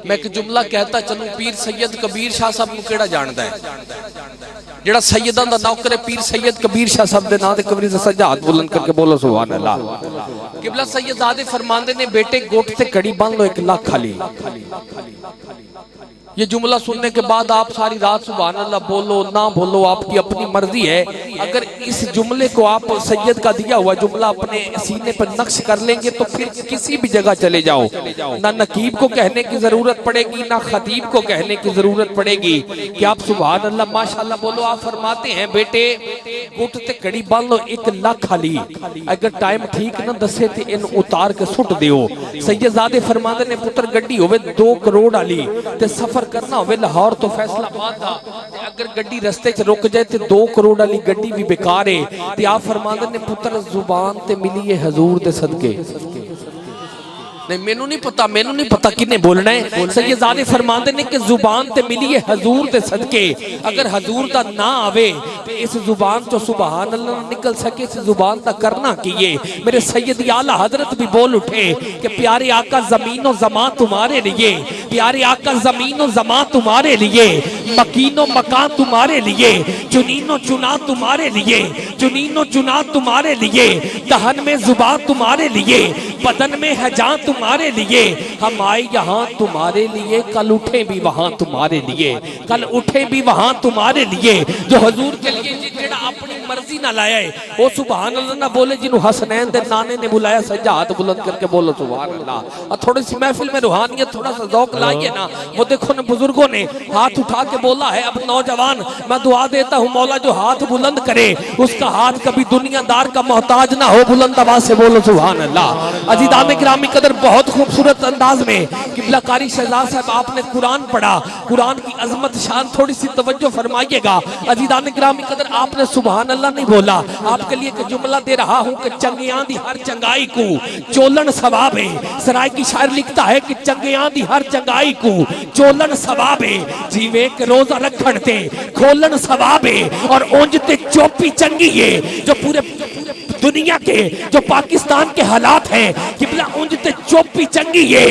میں ایک جملہ کہتا چلوں پیر سید کبیر شاہ صاحب کو کیڑا جاندا ہے جڑا سیداں دا نوکر ہے پیر سید کبیر شاہ صاحب دے نام تے قبر تے سجا ہاتھ بلند کر کے بولو سبحان اللہ۔ قبلہ سید زادے فرماندے نے بیٹے گوٹ تے کڑی باندھ لو 1 لاکھ کھالی۔ یہ جملہ سننے کے بعد آپ ساری رات سبحان اللہ بولو نہ بولو آپ کی اپنی مرضی ہے۔ اگر اس جملے کو آپ سید کا دیا ہوا جملہ اپنے سینے پر نقش کر لیں گے تو پھر کسی بھی جگہ چلے جاؤ، نہ نقیب کو کہنے کی ضرورت پڑے گی نہ خطیب کو کہنے کی ضرورت پڑے گی کہ آپ سبحان اللہ ماشاءاللہ بولو۔ آپ فرماتے ہیں بیٹے گھٹ تے کڑی باندھ لو 1 لاکھ کھالی، اگر ٹائم ٹھیک نہ دسے تے ان اتار کے سٹ دیو۔ سید زادے فرماندے نے پتر گڈی ہوئے 2 کروڑ علی تے سفر کرنا ہوئے لاہور تو فیصلہ آباد دا، اگر گڈی رستے چ رک جائے تے 2 کروڑ علی گڈی بھی بیکار ہے۔ تے آپ فرماندے نے پتر زبان تے ملی ہے حضور دے صدقے۔ نہیں مینوں نہیں پتا کنے بولنا ہے۔ سید زادے فرماندے نے کہ زبان تے ملی ہے حضور دے صدقے، اگر حضور دا نہ آوے تے اس زبان تو سبحان اللہ نہ نکل سکے، اس زبان دا کرنا کیے۔ میرے سیدی اعلیٰ حضرت بھی بول اٹھے کہ پیارے آقا زمین و زمان تمہارے لیے، پیارے آقا زمین و زمان تمہارے لیے، مکین و مکان تمہارے لیے، چنین و چنا تمہارے لیے، چنین و چنا تمہارے لیے، دہن میں زبان تمہارے لیے، بدن میں ہے جان تمہارے لیے، ہم آئے یہاں تمہارے لیے، کل اٹھیں بھی وہاں تمہارے لیے، کل اٹھیں بھی وہاں تمہارے لیے۔ جو حضور کے لیے جڑا اپنی مرضی نہ لایا ہے وہ سبحان اللہ نہ بولے، جنہوں حسنین دے نانے نے بلایا سجا ہاتھ بلند کر کے بولو سبحان اللہ۔ اور تھوڑی سی محفل میں روحانیت تھوڑا سا ذوق لائیے نا۔ وہ دیکھو نا بزرگوں نے ہاتھ اٹھا کے بولا ہے، اب نوجوان میں دعا دیتا ہوں مولا جو ہاتھ بلند کرے اس کا ہاتھ کبھی دنیا دار کا محتاج نہ ہو، بلند آواز سے بولو سبحان اللہ۔ عزیزان گرامی قدر بہت خوبصورت انداز میں قبلہ کاری شہزاد صاحب آپ نے قرآن پڑھا، قرآن کی عظمت شان تھوڑی سی توجہ فرمائیے گا۔ عزیزان گرامی قدر آپ نے سبحان اللہ نہیں بولا، آپ کے لیے ایک جملہ دے رہا ہوں کہ چنگیاں دی ہر چنگائی کو چولن ثواب ہے۔ سرائے کی شاعر لکھتا ہے کہ چنگیاں دی ہر چنگائی کو چولن ثواب ہے، جیوے کے روزہ رکھن تے کھولن ثواب ہے، اور اونج تے چوپی چنگی ہے۔ جو پورے دنیا کے جو پاکستان کے حالات ہیں قبلہ اونج تے چوپی چنگی ہے،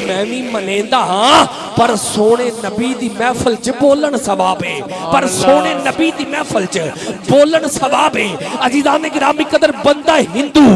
میں بھی ملیندہ ہاں پر سونے نبی دی محفل چ بولن ثواب ہے، پر سونے نبی دی محفل چ بولن ثواب ہے۔ عزیزان گرامی قدر بندہ ہندو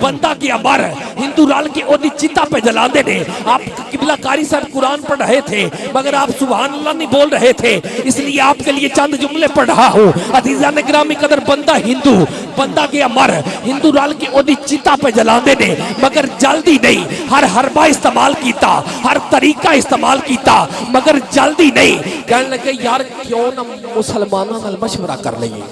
بندہ کی عمر ہندو رال کے او دی چتا پہ جلان دے نے۔ آپ قبلہ کاری صاحب قرآن پڑھ رہے تھے مگر آپ سبحان اللہ نہیں بول رہے تھے، اس لیے آپ کے لیے چند جملے پڑھ رہا ہوں۔ عزیزان گرامی قدر بندہ ہندو بندہ کی عمر ہندو رال کے او دی چتا پہ جلان دے نے مگر جلدی نہیں، ہر حربہ استعمال کیتا، ہر طریقہ استعمال کیتا مگر جلدی نہیں۔ کہنے لگے یار کیوں نہ مسلمانوں نال مشورہ کر لئیے،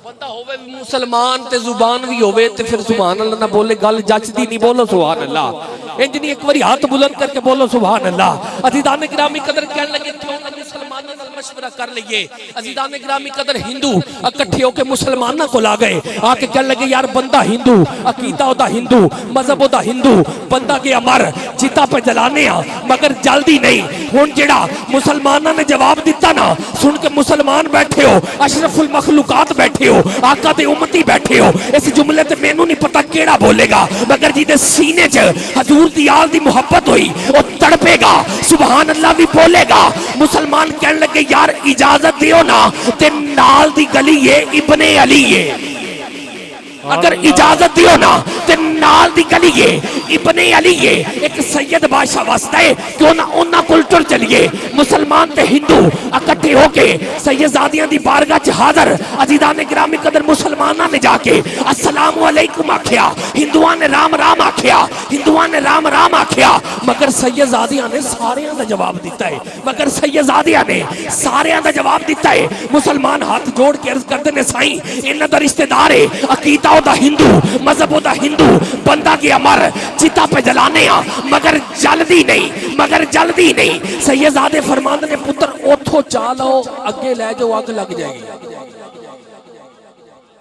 بندہ ہوئے مسلمان تے زبان بھی ہوئے تے پھر سبحان اللہ نہ بولے گل جچ دی نہیں، بولو سبحان اللہ۔ انجنی ایک باری ہاتھ بلند کر کے بولو سبحان اللہ۔ عزیزان گرامی قدر کہنے لگے کیوں نہ مسلمانوں نال مشورہ کر لئیے۔ عزیزان گرامی قدر ہندو اکٹھے ہو کے مسلمانوں کو لا گئے، آکے کہنے لگے یار بندہ ہندو عقیدہ ہوتا ہندو مذہب ہوتا ہندو، بندہ کے امر چیتا پہ جلانے ہاں مگر جلدی نہیں۔ ہون جڑا مسلمانوں نے جواب دیتا نا، سن کے مسلمان بیٹھے ہو، اشرف المخلوقات بیٹھے ہو، آقا دے امتی بیٹھے ہو، اس جملے تے مینوں نہیں پتا کیڑا بولے گا مگر جی دے سینے چ حضور دی آل دی محبت ہوئی وہ تڑپے گا، سبحان اللہ بھی بولے گا۔ مسلمان کہنے لگے یار اجازت دیو نا تے نال دی گلی ہے ابن علی ہے، اگر اجازت دیو نا تے نال دی گلی ہے ابن علی ہے، ایک سید بادشاہ واسطہ ہے کیوں نہ اونا کل ٹر چلیے۔ مسلمان تے ہندو اکٹھے ہو کے سیدزادیاں دی بارگاہ چ حاضر، عزیزان گرامی قدر مسلمانہ نے جا کے السلام علیکم آکھیا، ہندوان نے رام رام آکھیا، ہندوان نے رام رام آکھیا مگر سیدزادیاں نے ساریاں دا جواب دیتا ہے، مگر سیدزادیاں نے ساریاں دا جواب دیتا ہے۔ مسلمان ہاتھ جوڑ کے عرض کردے نے سائیں انہاں دا رشتہ دار ہے، عقیدہ دا ہندو مذہب دا ہندو، بندہ کی امر چتا پہ جلانے ہاں مگر جلدی نہیں، مگر جلدی نہیں۔ سیدزادے فرماندے نے پتر اوتھو چالو اگے لے جو آگ لگ جائے گی،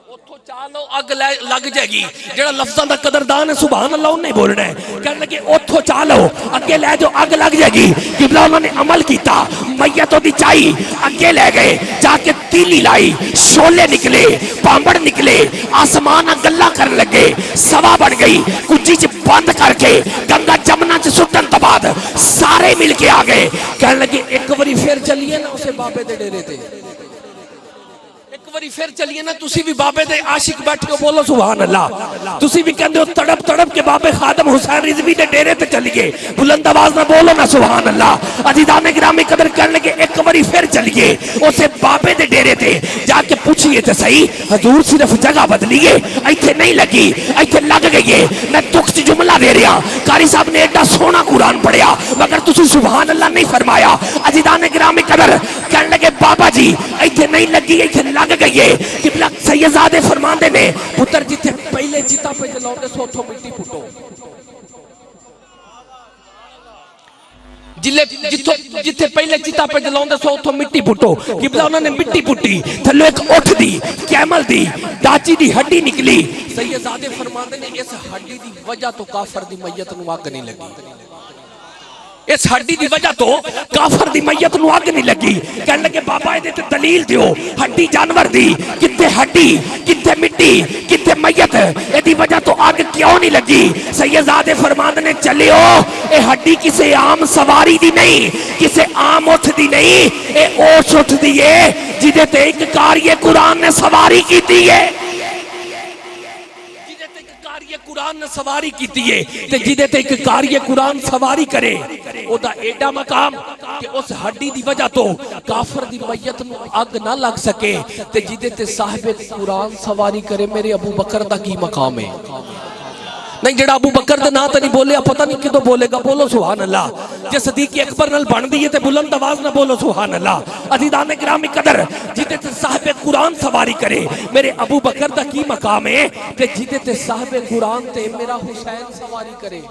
اوتھو چالو اگ لگ جائے گی جڑا لفظاں دا قدردان ہے سبحان اللہ انہیں بولنا ہے کہنے لگے اتھو چالو اگے لے جو اگ لگ جائے گی قبلہ انہوں نے عمل کیتا میتوں دی چائی اگے لے گئے جا کے تیلی لائی شولے نکلے پامبڑ نکلے آسمان گلہ کرنے لگے سوا بڑھ گئی کچھی چ بند کر کے گنگا جمنا چ سٹن تو بعد سارے مل کے آگئے کہنے لگے ایک وری پھر چلیے نا اسے بابے دے ڈیرے تھے پھر چلیے نا تسی بھی بابے دے عاشق بیٹھے ہو بولو سبحان اللہ تسی بھی کہندے ہو تڑپ تڑپ کے بابے خادم حسین رضوی دے ڈیرے تے چلیے بلند آواز نہ بولو نا سبحان اللہ عزیزان گرامی قدر کرنے لگے ایک باری پھر چلیے اسے بابے دے ڈیرے تے جا کے پوچھئے تے صحیح حضور صرف جگہ بدلیے ایتھے نہیں لگی ایتھے لگ گئی میں دکھ سے جملہ دے رہا قاری صاحب نے ایڈا سونا قرآن پڑھیا مگر تسی سبحان اللہ نہیں فرمایا عزیزان گرامی قدر کہنے لگے بابا جی ایتھے نہیں لگی ایتھے لگ گئی قبلہ سیدزادے فرماندے نے پتر جتھے پہلے چیتا پہ جلاؤں دے سو اتھو مٹی پھٹو جتھے پہلے چیتا پہ جلاؤں دے سو اتھو مٹی پھٹو قبلہ انہوں نے مٹی پھٹی تھلو ایک اٹھ دی کیمل دی ڈاچی دی ہڈی نکلی سیدزادے فرماندے نے اس ہڈی دی وجہ تو کافر دی میت نو آگ نہیں لگی اس ہڈی دی وجہ تو کافر دی میت نو آگ نہیں لگی کہنے لگے بابا ایدے تے دلیل دیو ہڈی جانور دی کتے ہڈی کتے مٹی کتے میت ایدی وجہ تو آگ کیوں نہیں لگی سیدزادے فرماندنے چلیو اے ہڈی کسے عام سواری دی نہیں کسے عام اٹھ دی نہیں اے اوش اٹھ دیئے جدے تے ایک کاری قرآن نے سواری کی دیئے قرآن نے سواری کی دیئے تے جدے تے ایک کاری قرآن سواری کرے او دا ایڈا مقام کہ اس ہڈی دی وجہ تو کافر دی میت نو آگ نہ لگ سکے تے جدے تے صاحب قرآن سواری کرے میرے ابو بکر دا کی مقام ہے نہیں جڑا ابو بکر دے نا تے نہیں بولے پتہ نہیں کدو بولے گا بولو سبحان اللہ جے صدیق اکبر نال بن دیئے تے بلند آواز نہ بولو سبحان اللہ عزیزان گرامی قدر جدے تے صاحب قرآن سواری کرے میرے ابو بکر دا کی مقام ہے تے جدے تے صاحب قرآن تے میرا حسین سواری کرے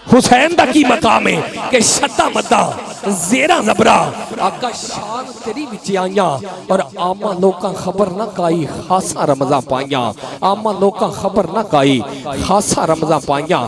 حسین دا کی مقام ہے کہ شدہ مدہ زیرہ زبرہ آقا شان تیری وچی آئیاں اور آمہ لوکاں خبر نہ کائی خاصا رمضان پائیاں آمہ لوکاں خبر نہ کائی خاصا رمضان پائیاں